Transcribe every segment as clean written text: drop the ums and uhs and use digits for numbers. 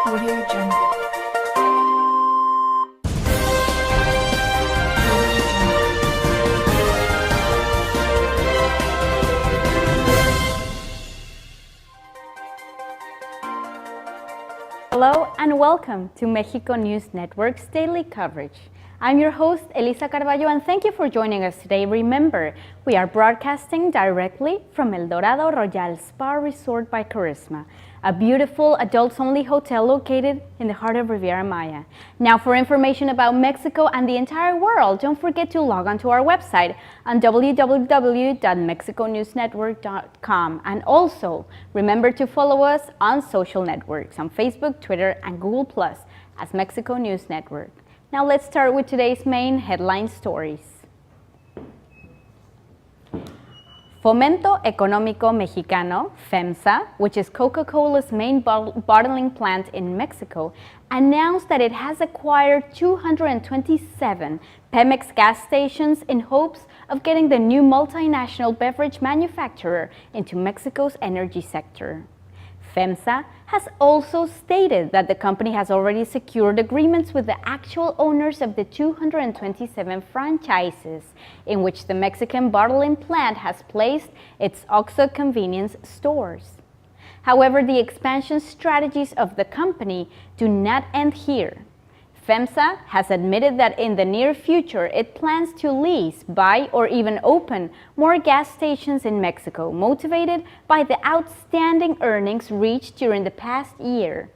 Audio Jungle. Hello and welcome to Mexico News Network's daily coverage. I'm your host, Elisa Carballo, and thank you for joining us today. Remember, we are broadcasting directly from El Dorado Royal Spa Resort by Charisma, a beautiful adults-only hotel located in the heart of Riviera Maya. Now, for information about Mexico and the entire world, don't forget to log on to our website on www.mexiconewsnetwork.com. And also, remember to follow us on social networks on Facebook, Twitter, and Google+, as Mexico News Network. Now let's start with today's main headline stories. Fomento Económico Mexicano, FEMSA, which is Coca-Cola's main bottling plant in Mexico, announced that it has acquired 227 Pemex gas stations in hopes of getting the new multinational beverage manufacturer into Mexico's energy sector. FEMSA has also stated that the company has already secured agreements with the actual owners of the 227 franchises in which the Mexican bottling plant has placed its OXXO convenience stores. However, the expansion strategies of the company do not end here. FEMSA has admitted that in the near future it plans to lease, buy, or even open more gas stations in Mexico, motivated by the outstanding earnings reached during the past year.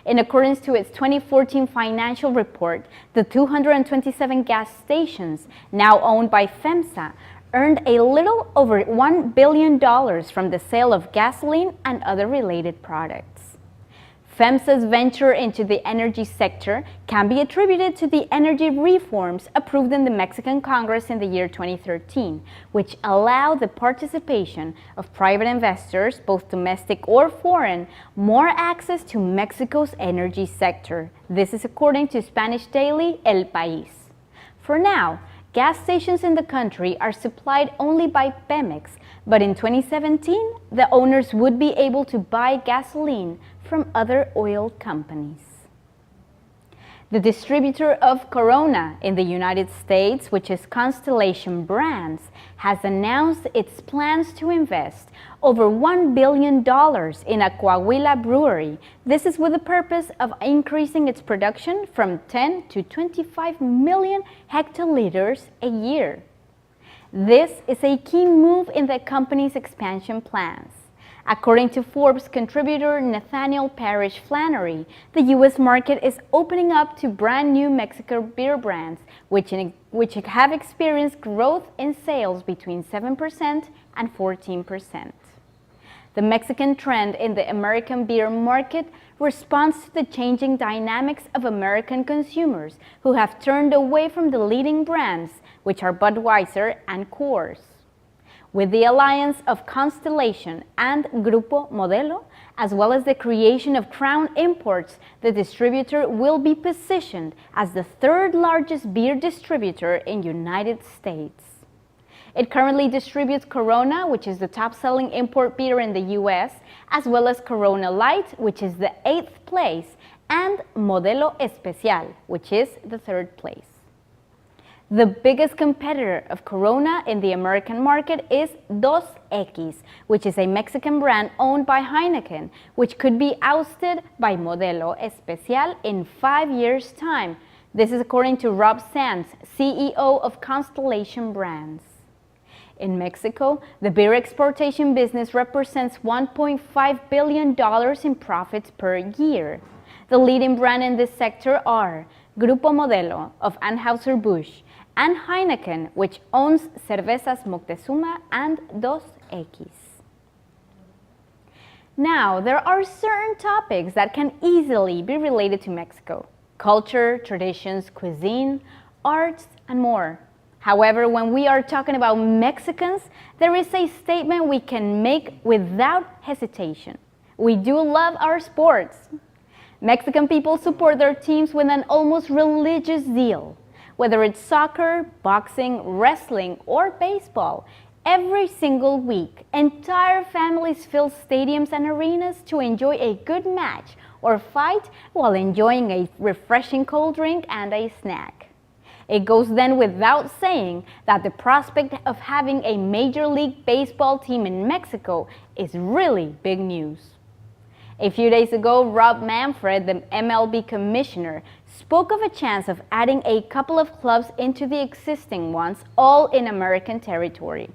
In accordance to its 2014 financial report, the 227 gas stations, now owned by FEMSA, earned a little over $1 billion from the sale of gasoline and other related products. FEMSA's venture into the energy sector can be attributed to the energy reforms approved in the Mexican Congress in the year 2013, which allow the participation of private investors, both domestic or foreign, more access to Mexico's energy sector. This is according to Spanish daily El País. For now, gas stations in the country are supplied only by Pemex, but in 2017, the owners would be able to buy gasoline from other oil companies. The distributor of Corona in the United States, which is Constellation Brands, has announced its plans to invest over $1 billion in a Coahuila brewery. This is with the purpose of increasing its production from 10 to 25 million hectoliters a year. This is a key move in the company's expansion plans. According to Forbes contributor Nathaniel Parrish Flannery, the U.S. market is opening up to brand new Mexican beer brands, which have experienced growth in sales between 7% and 14%. The Mexican trend in the American beer market responds to the changing dynamics of American consumers who have turned away from the leading brands, which are Budweiser and Coors. With the alliance of Constellation and Grupo Modelo, as well as the creation of Crown Imports, the distributor will be positioned as the third largest beer distributor in the United States. It currently distributes Corona, which is the top-selling import beer in the U.S., as well as Corona Light, which is the 8th place, and Modelo Especial, which is the 3rd place. The biggest competitor of Corona in the American market is Dos Equis, which is a Mexican brand owned by Heineken, which could be ousted by Modelo Especial in 5 years' time. This is according to Rob Sands, CEO of Constellation Brands. In Mexico, the beer exportation business represents $1.5 billion in profits per year. The leading brand in this sector are Grupo Modelo of Anheuser-Busch, and Heineken, which owns Cervezas Moctezuma and Dos Equis. Now, there are certain topics that can easily be related to Mexico: culture, traditions, cuisine, arts, and more. However, when we are talking about Mexicans, there is a statement we can make without hesitation. We do love our sports. Mexican people support their teams with an almost religious zeal. Whether it's soccer, boxing, wrestling, or baseball, every single week, entire families fill stadiums and arenas to enjoy a good match or fight while enjoying a refreshing cold drink and a snack. It goes then without saying that the prospect of having a Major League Baseball team in Mexico is really big news. A few days ago, Rob Manfred, the MLB commissioner, spoke of a chance of adding a couple of clubs into the existing ones, all in American territory.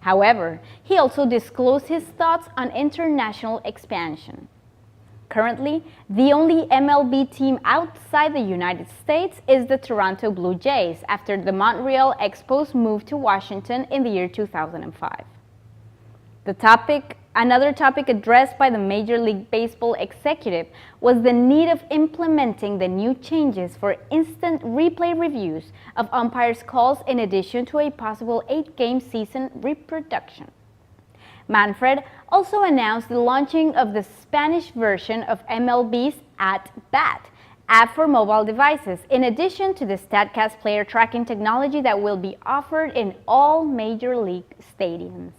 However, he also disclosed his thoughts on international expansion. Currently, the only MLB team outside the United States is the Toronto Blue Jays after the Montreal Expos moved to Washington in the year 2005. Another topic addressed by the Major League Baseball executive was the need of implementing the new changes for instant replay reviews of umpires' calls in addition to a possible 8-game season reproduction. Manfred also announced the launching of the Spanish version of MLB's At Bat app for mobile devices, in addition to the StatCast player tracking technology that will be offered in all Major League stadiums.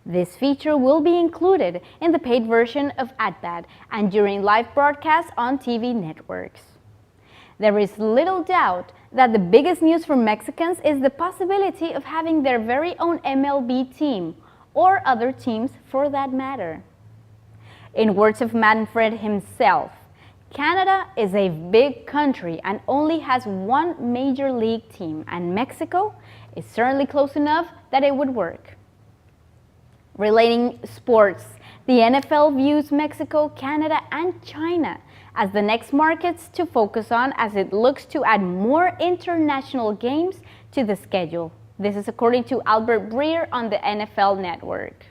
This feature will be included in the paid version of At Bat and during live broadcasts on TV networks. There is little doubt that the biggest news for Mexicans is the possibility of having their very own MLB team, or other teams for that matter. In words of Manfred himself, Canada is a big country and only has one major league team, and Mexico is certainly close enough that it would work. Relating sports, the NFL views Mexico, Canada, and China as the next markets to focus on as it looks to add more international games to the schedule. This is according to Albert Breer on the NFL Network.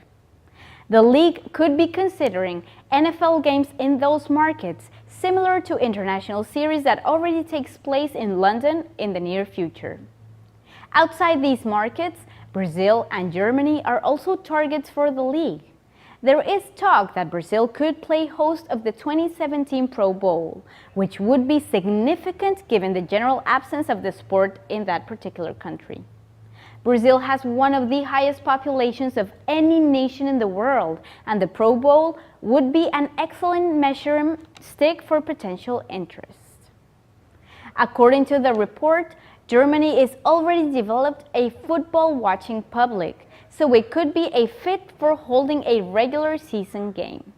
The league could be considering NFL games in those markets, similar to international series that already takes place in London in the near future. Outside these markets, Brazil and Germany are also targets for the league. There is talk that Brazil could play host of the 2017 Pro Bowl, which would be significant given the general absence of the sport in that particular country. Brazil has one of the highest populations of any nation in the world, and the Pro Bowl would be an excellent measuring stick for potential interest. According to the report, Germany is already developed a football watching public, so it could be a fit for holding a regular season game.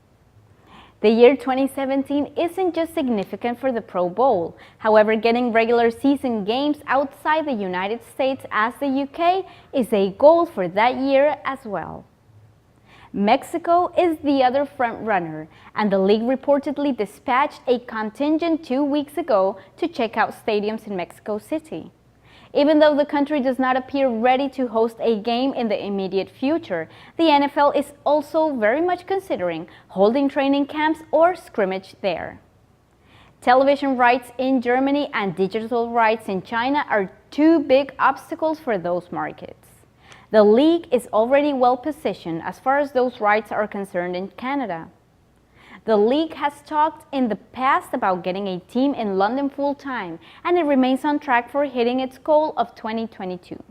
The year 2017 isn't just significant for the Pro Bowl. However, getting regular season games outside the United States as the UK is a goal for that year as well. Mexico is the other front-runner, and the league reportedly dispatched a contingent 2 weeks ago to check out stadiums in Mexico City. Even though the country does not appear ready to host a game in the immediate future, the NFL is also very much considering holding training camps or scrimmage there. Television rights in Germany and digital rights in China are two big obstacles for those markets. The league is already well positioned as far as those rights are concerned in Canada. The league has talked in the past about getting a team in London full-time, and it remains on track for hitting its goal of 2022.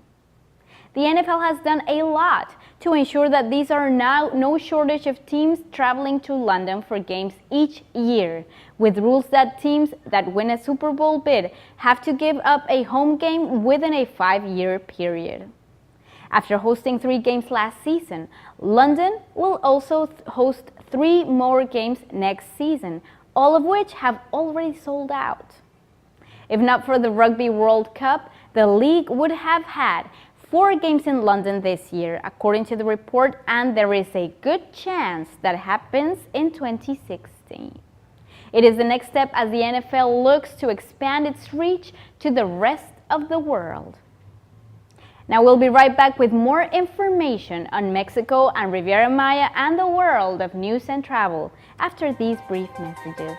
The NFL has done a lot to ensure that these are now no shortage of teams traveling to London for games each year, with rules that teams that win a Super Bowl bid have to give up a home game within a 5-year period. After hosting 3 games last season, London will also host 3 more games next season, all of which have already sold out. If not for the Rugby World Cup, the league would have had 4 games in London this year, according to the report, and there is a good chance that happens in 2016. It is the next step as the NFL looks to expand its reach to the rest of the world. Now we'll be right back with more information on Mexico and Riviera Maya and the world of news and travel after these brief messages.